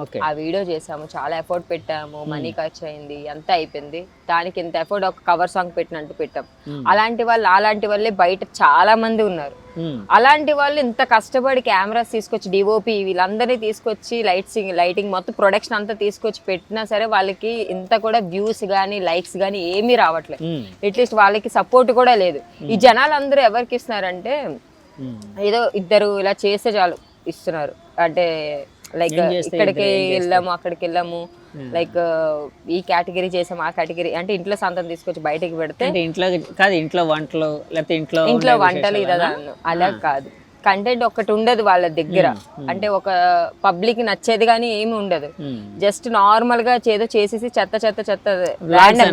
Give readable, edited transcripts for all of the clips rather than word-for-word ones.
Okay. ఆ video చేసాము, చాలా ఎఫర్ట్ పెట్టాము, మనీ ఖర్చు అయింది, అంతా అయిపోయింది. దానికి ఇంత ఎఫర్ట్ ఒక కవర్ సాంగ్ పెట్టినట్టు పెట్టాం. అలాంటి వాళ్ళే బయట చాలా మంది ఉన్నారు. అలాంటి వాళ్ళు ఇంత కష్టపడి కెమెరాస్ తీసుకొచ్చి డిఓపి వీళ్ళందరినీ తీసుకొచ్చి లైటింగ్ మొత్తం ప్రొడక్షన్ అంతా తీసుకొచ్చి పెట్టినా సరే వాళ్ళకి ఇంత కూడా వ్యూస్ గానీ లైక్స్ గానీ ఏమీ రావట్లేదు. అట్లీస్ట్ వాళ్ళకి సపోర్ట్ కూడా లేదు. ఈ జనాలు అందరూ ఎవరికి ఇస్తున్నారంటే ఏదో ఇద్దరు ఇలా చేస్తే చాలు ఇస్తున్నారు. అంటే లైక్ ఇక్కడికి వెళ్ళాము, అక్కడికి వెళ్ళాము, లైక్ ఈ కేటగిరీ చేసాము, ఆ కేటగిరీ అంటే ఇంట్లో సంతం తీసుకొచ్చి బయటకి పెడితే ఇంట్లో వంటలు లేకపోతే ఇంట్లో వంటలు ఇదా అలా కాదు. కంటెంట్ ఒకటి ఉండదు వాళ్ళ దగ్గర. అంటే ఒక పబ్లిక్ నచ్చేది కానీ ఏమి ఉండదు. జస్ట్ నార్మల్ గా ఏదో చేసేసి చెత్త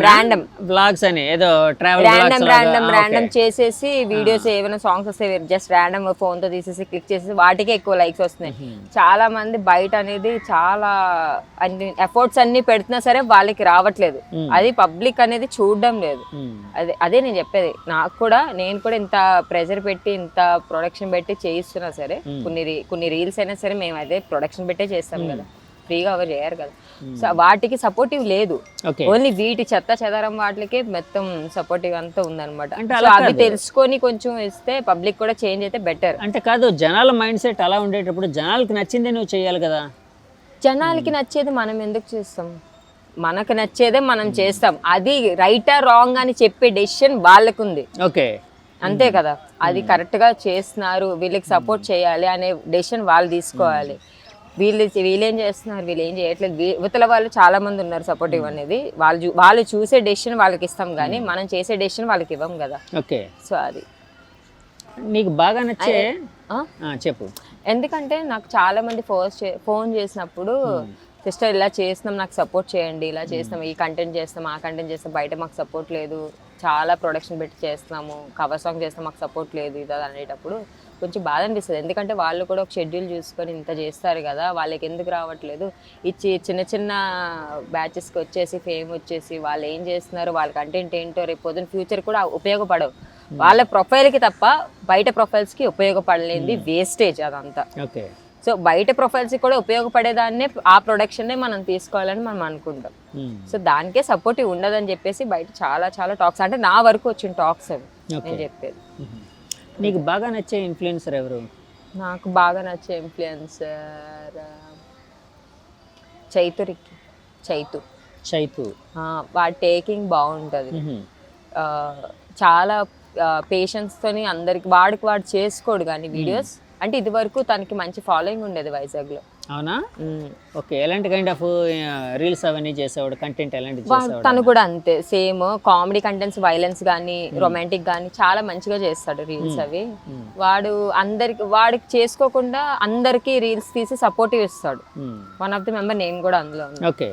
ర్యాండమ్ చేసేసి వీడియోస్ ఏమైనా సాంగ్స్ వస్తే జస్ట్ ర్యాండమ్ ఫోన్ తో తీసేసి క్లిక్ చేసేసి వాటికే ఎక్కువ లైక్స్ వస్తున్నాయి. చాలా మంది బయట అనేది చాలా ఎఫర్ట్స్ అన్ని పెడుతున్నా సరే వాళ్ళకి రావట్లేదు. అది పబ్లిక్ అనేది చూడడం లేదు. అదే నేను చెప్పేది. నేను కూడా ఇంత ప్రెజర్ పెట్టి ఇంత ప్రొడక్షన్ పెట్టి చేయిస్తున్నా సరే కొన్ని రీల్స్ అయినా సరే మేము అదే ప్రొడక్షన్ పెట్టే చేస్తాం కదా, ఫ్రీగా ఎవరు చేయరు కదా. సో వాటికి సపోర్టివ్ లేదు. ఓన్లీ వీటి చెత్త చెదారం వాటికి మొత్తం సపోర్టివ్ అంతా ఉందన్నమాట. అంటే అవి తెలుసుకొని కొంచెం ఇస్తే పబ్లిక్ కూడా చేంజ్ అయితే బెటర్. అంటే కాదు, జనాల మైండ్ సెట్ అలా ఉండేటప్పుడు జనాలకి నచ్చిందే నువ్వు చేయాలి కదా. జనాలకి నచ్చేది మనం ఎందుకు చేస్తాం? మనకు నచ్చేదే మనం చేస్తాం. అది రైటా రాంగ్ అని చెప్పే డెసిషన్ వాళ్ళకుంది. ఓకే, అంతే కదా. అది కరెక్ట్ గా చేస్తున్నారు, వీళ్ళకి సపోర్ట్ చేయాలి అనే డెసిషన్ వాళ్ళు తీసుకోవాలి. వీళ్ళేం చేస్తున్నారు, వీళ్ళు ఏం చేయట్లేదు. యువతల వాళ్ళు చాలా మంది ఉన్నారు సపోర్టివ్ అనేది. వాళ్ళు చూసే డెసిషన్ వాళ్ళకి ఇస్తాం కానీ మనం చేసే డెసిషన్ వాళ్ళకి ఇవ్వం కదా. ఓకే, సో అది నీకు బాగా నచ్చే చెప్పు. ఎందుకంటే నాకు చాలా మంది ఫోన్ చేసినప్పుడు సిస్టర్ ఇలా చేస్తున్నాం, నాకు సపోర్ట్ చేయండి, ఇలా చేస్తాం, ఈ కంటెంట్ చేస్తాం, ఆ కంటెంట్ చేస్తాం, బయట మాకు సపోర్ట్ లేదు, చాలా ప్రొడక్షన్ పెట్టి చేస్తున్నాము, కవర్ సాంగ్ చేస్తాం, మాకు సపోర్ట్ లేదు ఇది అనేటప్పుడు కొంచెం బాధ అనిపిస్తుంది. ఎందుకంటే వాళ్ళు కూడా ఒక షెడ్యూల్ చూసుకొని ఇంత చేస్తారు కదా, వాళ్ళకి ఎందుకు రావట్లేదు. ఇచ్చి చిన్న చిన్న బ్యాచెస్కి వచ్చేసి ఫేమ్ వచ్చేసి వాళ్ళు ఏం చేస్తున్నారు, వాళ్ళ కంటెంట్ ఏంటో రేపు పొద్దున ఫ్యూచర్ కూడా ఉపయోగపడవు. వాళ్ళ ప్రొఫైల్కి తప్ప బయట ప్రొఫైల్స్కి ఉపయోగపడలేనిది వేస్టేజ్ అదంతా. ఓకే, సో బయట ప్రొఫైల్స్ కూడా ఉపయోగపడేదాన్నే ఆ ప్రొడక్షన్నే మనం తీసుకోవాలని మనం అనుకుంటాం. సో దానికే సపోర్టివ్ ఉండదని చెప్పేసి బయట చాలా చాలా టాక్స్, అంటే నా వరకు వచ్చిన టాక్స్ అవి నేను చెప్పేది. నీకు బాగా నచ్చే ఇన్ఫ్లుయెన్సర్ ఎవరు? నాకు బాగా నచ్చే ఇన్ఫ్లుయెన్సర్ చైతు. వాడి టేకింగ్ బాగుంటుంది. చాలా పేషెన్స్తోని అందరికి వాడు చేసుకోడు కానీ వీడియోస్. అంటే ఇది వరకు తనకి మంచి ఫాలోయింగ్ ఉండేది వైజాగ్ లో. అవునా? ఓకే, ఎలాంటి కైండ్ ఆఫ్ రీల్స్ అవన్నీ చేసేవాడు? కంటెంట్ ఎలాంటి చేసేవాడు? తను కూడా అంతే సేమ్ కామెడీ కంటెంట్స్, వైలెన్స్ కానీ రొమాంటిక్ కానీ చాలా మంచిగా చేస్తాడు రీల్స్ అవి. వాడికి చేసుకోకుండా అందరికి రీల్స్ తీసి సపోర్టివ్ ఇస్తాడు. వన్ ఆఫ్ ది మెంబర్ నేను కూడా అందులో. ఓకే,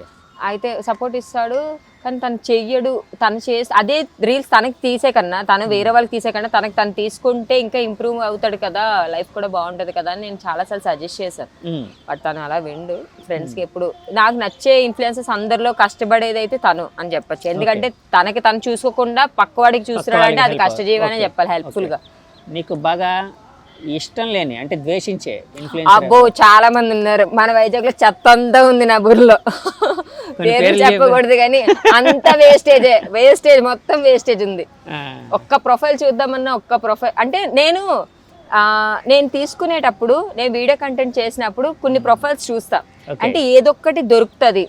అయితే సపోర్ట్ ఇస్తాడు కానీ తను చెయ్యడు. తను అదే రీల్స్ తనకి తీసే కన్నా, తను వేరే వాళ్ళకి తీసే కన్నా తను తీసుకుంటే ఇంకా ఇంప్రూవ్ అవుతాడు కదా, లైఫ్ కూడా బాగుంటుంది కదా అని నేను చాలాసార్లు సజెస్ట్ చేశాను. బట్ తను అలా విండు. ఫ్రెండ్స్కి ఎప్పుడు నాకు నచ్చే ఇన్ఫ్లుయెన్సర్స్ అందరిలో కష్టపడేది అయితే తను అని చెప్పచ్చు. ఎందుకంటే తను చూసుకోకుండా పక్కవాడికి చూస్తున్నాడు అంటే అది కష్టజీవి అనే చెప్పాలి, హెల్ప్ఫుల్ గా. నీకు బాగా ఇష్టం లేని అంటే ద్వేషించే అబ్బో చాలా మంది ఉన్నారు. మన వైజాగ్ లో చెత్త అంతా ఉంది నా బుర్రలో. పేరు చెప్పకూడదు కానీ అంత వేస్టేజ్ మొత్తం వేస్టేజ్ ఉంది. ఒక్క ప్రొఫైల్ చూద్దామన్నా ఒక్క ప్రొఫైల్ అంటే నేను తీసుకునేటప్పుడు, నేను వీడియో కంటెంట్ చేసినప్పుడు కొన్ని ప్రొఫైల్స్ చూస్తా. అంటే ఏదొక్కటి దొరుకుతుంది,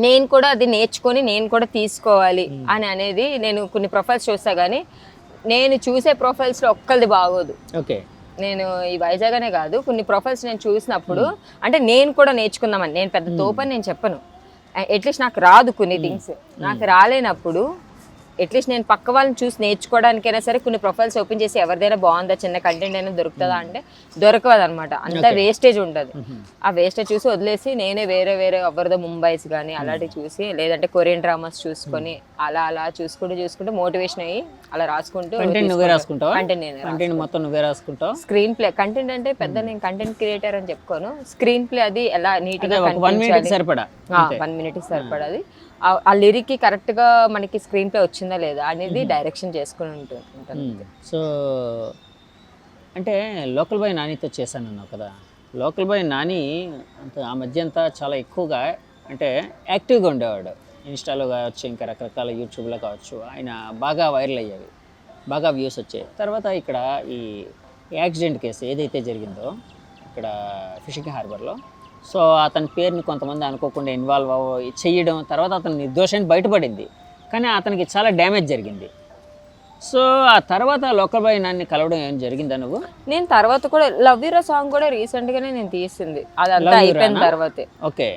నేను కూడా అది నేర్చుకొని నేను కూడా తీసుకోవాలి అనేది నేను కొన్ని ప్రొఫైల్స్ చూస్తా. కానీ నేను చూసే ప్రొఫైల్స్ లో ఒక్కరిది బాగోదు. ఓకే, నేను ఈ వైజాగ్ అనే కాదు కొన్ని ప్రొఫైల్స్ నేను చూసినప్పుడు అంటే నేను కూడా నేర్చుకుందామని, నేను పెద్ద తోపని నేను చెప్పను, అట్లీస్ట్ నాకు రాదు కొన్ని థింగ్స్. నాకు రాలేనప్పుడు అట్లీస్ట్ నేను పక్క వాళ్ళని చూసి నేర్చుకోవడానికైనా సరే కొన్ని ప్రొఫైల్స్ ఓపెన్ చేసి ఎవరిదైనా బాగుందా, చిన్న కంటెంట్ అయినా దొరుకుతుందా అంటే దొరకదు అనమాట. అంత వేస్టేజ్ ఉంటుంది. ఆ వేస్టేజ్ చూసి వదిలేసి నేనే వేరే ఎవరిదో ముంబైస్ కానీ అలాంటివి చూసి, లేదంటే కొరియన్ డ్రామాస్ చూసుకొని అలా చూసుకుంటూ మోటివేషన్ అయ్యి అలా రాసుకుంటూ కంటెంట్ మొత్తం నువ్వే రాసుకుంటావు. స్క్రీన్ ప్లే కంటెంట్ అంటే పెద్ద నేను కంటెంట్ క్రియేటర్ అని చెప్పుకోను. స్క్రీన్ ప్లే అది ఎలా నీట్ గా 1 minute సరిపడా 1 minute సరిపడాది. ఆ లిరిక్ కరెక్ట్ గా మనకి స్క్రీన్ ప్లే వచ్చిందా లేదా అనేది డైరెక్షన్ చేసుకుని ఉంటుంది. సో అంటే లోకల్ బాయ్ నానితో చేశాను అన్నావు కదా, లోకల్ బాయ్ నాని అంత ఆ మధ్య అంతా చాలా ఎక్కువగా అంటే యాక్టివ్గా ఉండేవాడు. ఇన్స్టాలో కావచ్చు, ఇంకా రకరకాల యూట్యూబ్లో కావచ్చు, ఆయన బాగా వైరల్ అయ్యేవి, బాగా వ్యూస్ వచ్చాయి. తర్వాత ఇక్కడ ఈ యాక్సిడెంట్ కేసు ఏదైతే జరిగిందో ఇక్కడ ఫిషింగ్ హార్బర్లో, సో అతని పేరుని కొంతమంది అనుకోకుండా ఇన్వాల్వ్ చేయడం, తర్వాత అతను నిర్దోషాన్ని బయటపడింది, కానీ అతనికి చాలా డ్యామేజ్ జరిగింది. సో ఆ తర్వాత లోకల్ బాయ్ నాన్ని కలవడం ఏం జరిగిందా నువ్వు? నేను తర్వాత కూడా లవ్ యూరా సాంగ్ కూడా రీసెంట్ గానే నేను తీసింది, అదంతా అయిపోయిన తర్వాతే. ఓకే.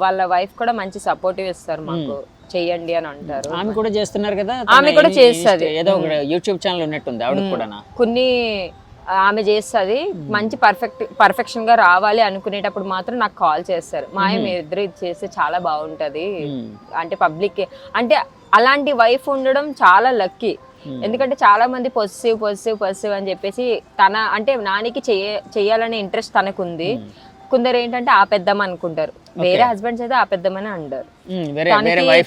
వాళ్ళ వైఫ్ కూడా మంచి సపోర్టివ్ ఇస్తారు మాకు, చెయ్యండి అని అంటారు. ఆమె కూడా చేస్తున్నారు కదా, ఆమె కూడా చేస్తుంది, ఏదో ఒక యూట్యూబ్ ఛానల్ ఉన్నట్టుంది ఆవిడ కూడా. కొన్ని ఆమె చేస్తుంది మంచి పర్ఫెక్షన్ గా రావాలి అనుకునేటప్పుడు మాత్రం నాకు కాల్ చేస్తారు, మాయ మీరిద్దరు ఇది చేస్తే చాలా బాగుంటది అంటే పబ్లిక్ అంటే. అలాంటి వైఫ్ ఉండడం చాలా లక్కీ, ఎందుకంటే చాలా మంది పొజిటివ్ అని చెప్పేసి తన అంటే నానికి చెయ్యాలనే ఇంట్రెస్ట్ తనకుంది. కొందరు ఏంటంటే ఆపేద్దాం అనుకుంటారు, వేరే హస్బెండ్స్ అయితే ఆపేద్దామని అంటారు.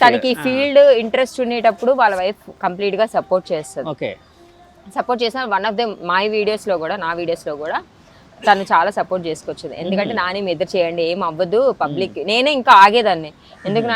తనకి ఫీల్డ్ ఇంట్రెస్ట్ ఉండేటప్పుడు వాళ్ళ వైఫ్ కంప్లీట్ గా సపోర్ట్ చేస్తుంది. సపోర్ట్ చేసిన వన్ ఆఫ్ ద మై వీడియోస్లో కూడా, నా వీడియోస్లో కూడా తను చాలా సపోర్ట్ చేసుకొచ్చింది. ఎందుకంటే నాని మీ ఇద్దరు చేయండి, ఏం అవ్వదు పబ్లిక్. నేనే ఇంకా ఆగేదాన్ని, ఎందుకు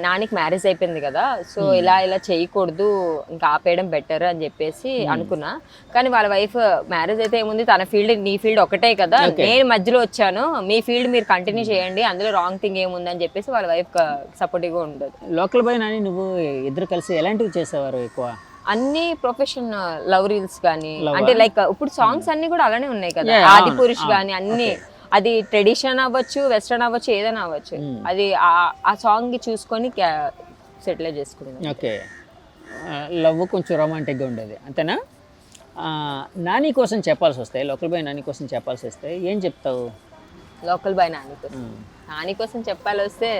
నానికి మ్యారేజ్ అయిపోయింది కదా, సో ఇలా చేయకూడదు, ఇంకా ఆపేయడం బెటర్ అని చెప్పేసి అనుకున్నా. కానీ వాళ్ళ వైఫ్ మ్యారేజ్ అయితే ఏముంది, తన ఫీల్డ్ నీ ఫీల్డ్ ఒకటే కదా, నేను మధ్యలో వచ్చాను, మీ ఫీల్డ్ మీరు కంటిన్యూ చేయండి, అందులో రాంగ్ థింగ్ ఏముంది అని చెప్పేసి వాళ్ళ వైఫ్ సపోర్టివ్గా ఉండదు. లోకల్ బాయ్ నాని నువ్వు ఇద్దరు కలిసి ఎలాంటివి చేసేవారు ఎక్కువ? అన్ని ప్రొఫెషన్ లవ్ రీల్స్ కానీ, అంటే లైక్ ఇప్పుడు సాంగ్స్ అన్ని కూడా అలానే ఉన్నాయి కదా, ఆది పురుష్ కానీ అన్ని, అది ట్రెడిషన్ అవ్వచ్చు, వెస్ట్రన్ అవ్వచ్చు, ఏదైనా అవ్వచ్చు, అది ఆ సాంగ్ చూసుకొని సెటిల్ చేసుకున్నాను. ఓకే. లవ్ కొంచెం రొమాంటిక్గా ఉండేది అంతేనా? నాని కోసం చెప్పాల్సి వస్తే, లోకల్ బాయ్ నాని కోసం చెప్పాల్సి వస్తే ఏం చెప్తావు? లోకల్ బాయ్ నాని కోసం చెప్పాలి వస్తే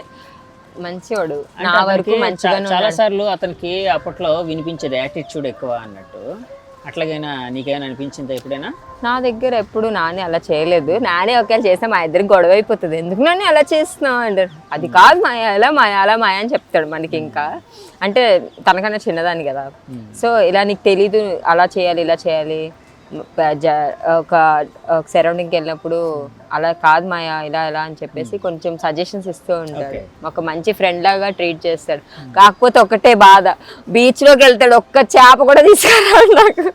మంచివాడు, నా వరకు మంచిగా. చాలా సార్లు అతనికి అప్పట్లో వినిపించేది యాటిట్యూడ్ ఎక్కువ అన్నట్టు, అట్లాగైనా నీకేమైనా అనిపించిందా ఎప్పుడైనా? నా దగ్గర ఎప్పుడు నాని అలా చేయలేదు. నాని ఒకవేళ చేస్తే మా ఇద్దరికి గొడవ అయిపోతుంది, ఎందుకు నాని అలా చేస్తున్నావు అంటారు. అది కాదు మాయ, అలా మాయ అని చెప్తాడు మనకి. ఇంకా అంటే తనకన్నా చిన్నదాన్ని కదా, సో ఇలా నీకు తెలీదు, అలా చేయాలి ఇలా చేయాలి, ఒక సరౌండింగ్కి వెళ్ళినప్పుడు అలా కాదు మాయా ఇలా అని చెప్పేసి కొంచెం సజెషన్స్ ఇస్తూ ఉంటాడు. ఒక మంచి ఫ్రెండ్ లాగా ట్రీట్ చేస్తాడు. కాకపోతే ఒకటే బాధ, బీచ్ లోకి వెళ్తాడు, ఒక్క చేప కూడా తీసుకురాడు. నాకు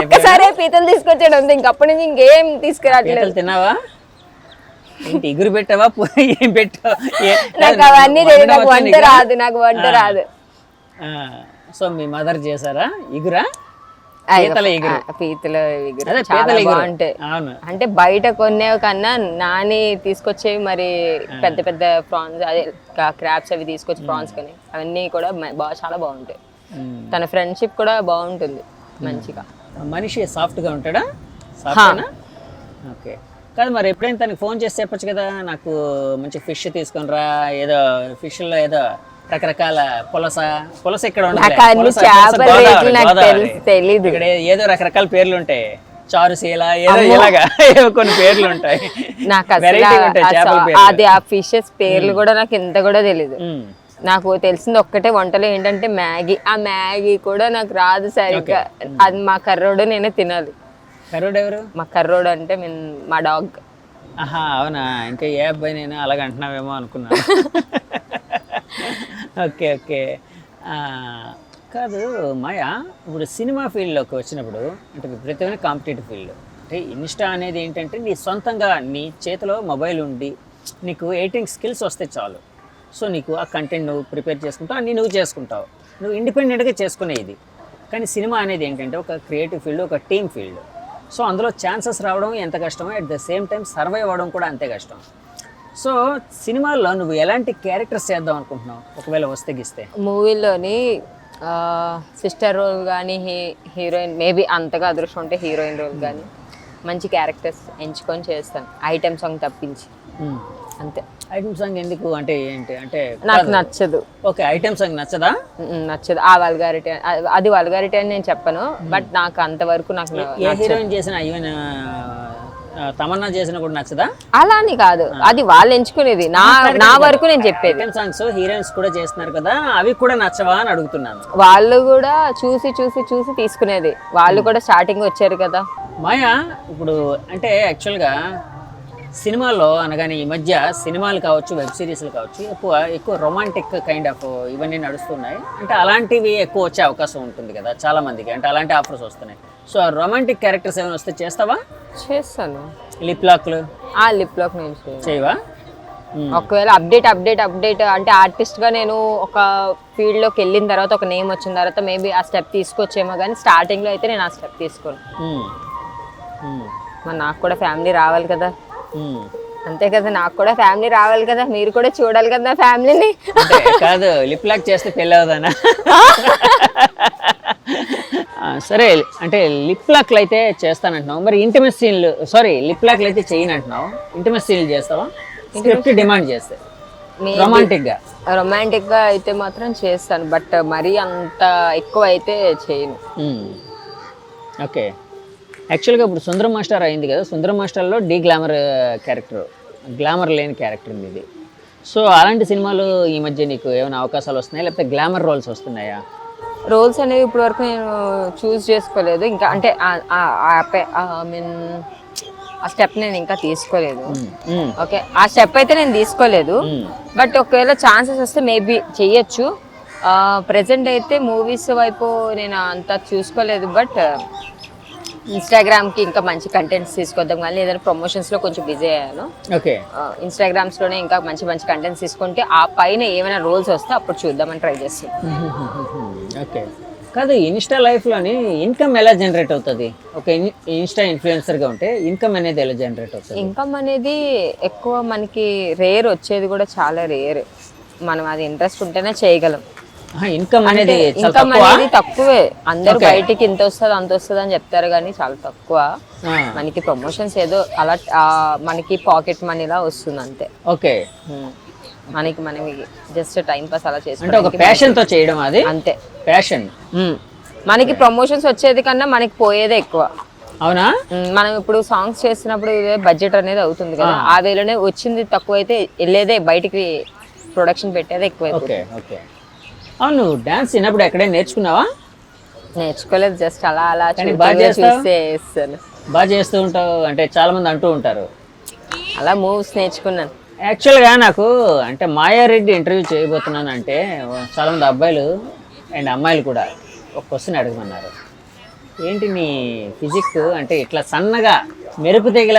ఒక్కసారే పీతలు తీసుకొచ్చాడు అంతే, ఇంకప్పటి నుంచి ఇంకేం తీసుకురావట్లేదు. తిన్నావా? ఇగురు పెట్టావా? ఏం పెట్టావా? నాకు అవన్నీ తెలియదు, నాకు వంట రాదు. సో మీ మదర్ చేశారా ఇగురా? పీతల ఎగురు చాలా బాగుంటాయి. అంటే బయట కొనేవి కన్నా నాని తీసుకొచ్చేవి మరి పెద్ద పెద్ద ప్రాన్స్, అదే క్రాబ్స్ అవి తీసుకొచ్చి ప్రాన్స్ కానీ అవన్నీ కూడా చాలా బాగుంటాయి. తన ఫ్రెండ్షిప్ కూడా బాగుంటుంది మంచిగా. మనిషి సాఫ్ట్ గా ఉంటాడా? ఓకే. కాదు మరి ఎప్పుడైనా తనకి ఫోన్ చేసి చెప్పొచ్చు కదా, నాకు మంచి ఫిష్ తీసుకొని రా, ఏదో ఫిష్ లో ఏదో రకరకాల పులస ఇక్కడ ఇక్కడ ఏదో రకరకాల పేర్లు ఉంటాయి, చారుశీల ఏదో ఇలాగా కొన్ని పేర్లు ఉంటాయి. నాకు అది ఆ ఫిషెస్ పేర్లు కూడా నాకు ఇంత కూడా తెలీదు. నాకు తెలిసింది ఒక్కటే వంటలో ఏంటంటే మ్యాగీ. ఆ మ్యాగీ కూడా నాకు రాదు సరిగ్గా. అది మా కర్రోడు నేనే తినాలి. కర్రోడు ఎవరు? మా కర్రోడు అంటే మా డాగ్. అవునా? ఇంకా ఏ అబ్బాయి నేను అలాగ అంటున్నావేమో అనుకున్నా. ఓకే. కాదు మాయా, ఇప్పుడు సినిమా ఫీల్డ్లోకి వచ్చినప్పుడు అంటే విపరీతమైన కాంపిటేటివ్ ఫీల్డ్, అంటే ఇన్స్టా అనేది ఏంటంటే నీ సొంతంగా నీ చేతిలో మొబైల్ ఉండి నీకు ఎడిటింగ్ స్కిల్స్ వస్తే చాలు. సో నీకు ఆ కంటెంట్ నువ్వు ప్రిపేర్ చేసుకుంటావు, అన్నీ నువ్వు చేసుకుంటావు, నువ్వు ఇండిపెండెంట్గా చేసుకునేది. కానీ సినిమా అనేది ఏంటంటే ఒక క్రియేటివ్ ఫీల్డ్, ఒక టీమ్ ఫీల్డ్. సో అందులో ఛాన్సెస్ రావడం ఎంత కష్టమో, at the same time survive అవ్వడం కూడా అంతే కష్టం. సో సినిమాల్లో నువ్వు ఎలాంటి క్యారెక్టర్స్ చేద్దాం అనుకుంటున్నావు ఒకవేళ వస్తే గిస్తే? మూవీలోని సిస్టర్ రోల్ కానీ, హీరోయిన్ మేబీ అంతగా అదృష్టం ఉంటే హీరోయిన్ రోల్ కానీ మంచి క్యారెక్టర్స్ ఎంచుకొని చేస్తాను, ఐటెం సాంగ్ తప్పించి. అంతే. ఐటెం సాంగ్ ఎందుకు అంటే ఏంటి అంటే నాకు నచ్చదు. ఓకే, ఐటెం సాంగ్ నచ్చదా? నచ్చదు. ఆ వల్గారిటీ, అది వల్గారిటీ అని నేను చెప్పను, బట్ నాకు అంతవరకు నాకు ఏ హీరోయిన్ చేసిన, ఈవెన్ తమన్నా చేసిన కూడా నచ్చదా? అలా అని కాదు, అది వాళ్ళు ఎంచుకునేది, నా వరకు నేను చెప్పేది. ఐటెం సాంగ్స్ హీరోయిన్స్ కూడా చేస్తున్నారు కదా, అవి కూడా నచ్చవా అని అడుగుతున్నాను. వాళ్ళు కూడా చూసి తీసుకునేది, వాళ్ళు కూడా స్టార్టింగ్ వచ్చారు కదా, మాయా ఇప్పుడు అంటే యాక్చువల్గా సినిమాల్లో అనగానే ఈ మధ్య సినిమాలు కావచ్చు వెబ్ సిరీస్లు కావచ్చు ఎక్కువ రొమాంటిక్ కైండ్ ఆఫ్ ఇవన్నీ నడుస్తున్నాయి. అంటే అలాంటివి ఎక్కువ వచ్చే అవకాశం ఉంటుంది కదా చాలా మందికి, అంటే అలాంటి ఆఫర్స్ వస్తున్నాయి. సో ఆ రొమాంటిక్ క్యారెక్టర్స్ ఏమైనా వస్తే చేస్తావా? చేస్తాను. లిప్ లాక్లు లిప్ లాక్ నేను చేయవా? ఒకవేళ అప్డేట్ అంటే ఆర్టిస్ట్ గా నేను ఒక ఫీల్డ్ లోకి వెళ్ళిన తర్వాత ఒక నేమ్ వచ్చిన తర్వాత మేబీ ఆ స్టెప్ తీసుకొచ్చేమో, కానీ స్టార్టింగ్ లో అయితే నేను ఆ స్టెప్ తీసుకోను. మరి నాకు కూడా ఫ్యామిలీ రావాలి కదా, అంతే కదా, నాకు కూడా ఫ్యామిలీ రావాలి కదా, మీరు కూడా చూడాలి కదా ఫ్యామిలీని. కాదు లిప్ లాక్ చేస్తే పెళ్ళి అవుదానా? సరే, అంటే లిప్ లాక్లు అయితే చేస్తానంటున్నావు, మరి ఇంటిమేట్ సీన్లు లిప్ లాక్లు అయితే చేయను అంటున్నావు, ఇంటిమేట్ సీన్లు చేస్తావా? స్క్రిప్ట్ డిమాండ్ చేస్తే రొమాంటిక్ గా అయితే మాత్రం చేస్తాను, బట్ మరీ అంత ఎక్కువ అయితే చేయను. ఓకే, యాక్చువల్గా ఇప్పుడు సుందరం మాస్టర్ అయింది కదా, సుందరం మాస్టర్లో గ్లామర్ క్యారెక్టర్, గ్లామర్ లేని క్యారెక్టర్ ఇది. సో అలాంటి సినిమాలు ఈ మధ్య నీకు ఏమైనా అవకాశాలు వస్తున్నాయా, లేకపోతే గ్లామర్ రోల్స్ వస్తున్నాయా? రోల్స్ అనేవి ఇప్పటి వరకు నేను చూస్ చేసుకోలేదు ఇంకా, అంటే ఆ స్టెప్ నేను ఇంకా తీసుకోలేదు. ఓకే, ఆ స్టెప్ అయితే నేను తీసుకోలేదు, బట్ ఒకవేళ ఛాన్సెస్ వస్తే మేబీ చెయ్యొచ్చు. ప్రెసెంట్ అయితే మూవీస్ వైపు నేను అంతా చూసుకోలేదు, బట్ ఇన్స్టాగ్రామ్కి ఇంకా మంచి కంటెంట్స్ తీసుకొద్దాం, కానీ ఏదైనా ప్రమోషన్స్లో కొంచెం బిజీ అయ్యాను. ఓకే, ఇన్స్టాగ్రామ్స్లోనే ఇంకా మంచి మంచి కంటెంట్స్ తీసుకుంటే ఆ పైన ఏమైనా రోల్స్ వస్తే అప్పుడు చూద్దామని ట్రై చేస్తాను. ఓకే, కాదు ఇన్స్టా లైఫ్లోని ఇన్కమ్ ఎలా జనరేట్ అవుతుంది? ఒక ఇన్స్టా ఇన్ఫ్లుయెన్సర్గా ఉంటే ఇన్కమ్ అనేది ఎలా జనరేట్ అవుతుంది? ఇన్కమ్ అనేది ఎక్కువ మనకి రేర్ వచ్చేది కూడా చాలా రేర్, మనం అది ఇంట్రెస్ట్ ఉంటేనే చేయగలం. ఇన్కమ్ అనేది తక్కువే, అందరు బయటికి ఇంత వస్తుంది అంత వస్తుంది అని చెప్తారు, కానీ చాలా తక్కువ. మనకి ప్రమోషన్స్ ఏదో అలా మనకి పాకెట్ మనీలా వస్తుంది అంతే. ఓకే, మనకి జస్ట్ టైం పాస్ అలా చేసుకుంటే ఒక ప్యాషన్ తో చేయడం, అది అంతే ప్యాషన్. మనకి ప్రమోషన్స్ వచ్చేది కన్నా మనకి పోయేదే ఎక్కువ. అవునా? మనం ఇప్పుడు సాంగ్స్ చేస్తున్నప్పుడు బడ్జెట్ అనేది అవుతుంది కదా, ఆ వేళనే వచ్చింది తక్కువ అయితే వెళ్ళేదే బయటికి ప్రొడక్షన్ పెట్టేదే ఎక్కువ. ఓకే ఓకే, అవును, డాన్స్ చిన్నప్పుడు ఎక్కడైనా నేర్చుకున్నావా? నేర్చుకోలేదు, జస్ట్ అలా అలా బాగా చేస్తూ ఉంటావు అంటే చాలా మంది అంటూ ఉంటారు. అలా మూవ్స్ నేర్చుకున్నాను. యాక్చువల్గా నాకు అంటే మాయారెడ్డి ఇంటర్వ్యూ చేయబోతున్నాను అంటే చాలామంది అబ్బాయిలు అండ్ అమ్మాయిలు కూడా ఒక క్వశ్చన్ అడగమన్నారు. ఏంటి నీ ఫిజిక్స్ అంటే ఇట్లా సన్నగా మెరుపు తెగిలా